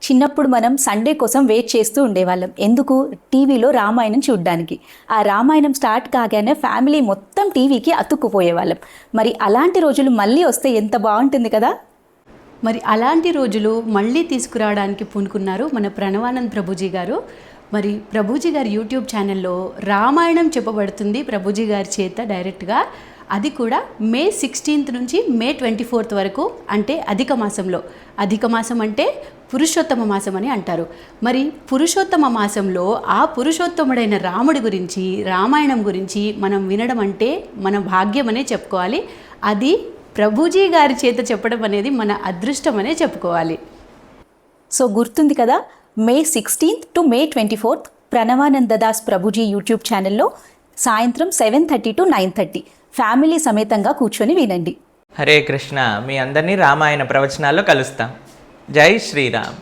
చిన్నప్పుడు మనం సండే కోసం వెయిట్ చేస్తూ ఉండేవాళ్ళం. ఎందుకు? టీవీలో రామాయణం చూడ్డానికి. ఆ రామాయణం స్టార్ట్ కాగానే ఫ్యామిలీ మొత్తం టీవీకి అతుక్కుపోయేవాళ్ళం. మరి అలాంటి రోజులు మళ్ళీ వస్తే ఎంత బాగుంటుంది కదా. మరి అలాంటి రోజులు మళ్ళీ తీసుకురావడానికి పూనుకున్నారు మన ప్రణవానంద్ ప్రభుజీ గారు. మరి ప్రభుజీ గారి యూట్యూబ్ ఛానల్లో రామాయణం చెప్పబడుతుంది ప్రభుజీ గారి చేత డైరెక్ట్గా. అది కూడా మే 16th నుంచి మే 24th వరకు, అంటే అధిక మాసంలో. అధిక మాసం అంటే పురుషోత్తమ మాసం అని అంటారు. మరి పురుషోత్తమ మాసంలో ఆ పురుషోత్తముడైన రాముడి గురించి, రామాయణం గురించి మనం వినడం అంటే మన భాగ్యం అనే చెప్పుకోవాలి. అది ప్రభుజీ గారి చేత చెప్పడం అనేది మన అదృష్టం అనే చెప్పుకోవాలి. సో గుర్తుంది కదా, మే 16th to May 24th Pranavananda Das Prabhuji YouTube ఛానల్లో సాయంత్రం 7:30 to 9:30 ఫ్యామిలీ సమేతంగా కూర్చొని వినండి. హరే కృష్ణ. మీ అందరినీ రామాయణ ప్రవచనాల్లో కలుస్తాం. జై శ్రీరామ్.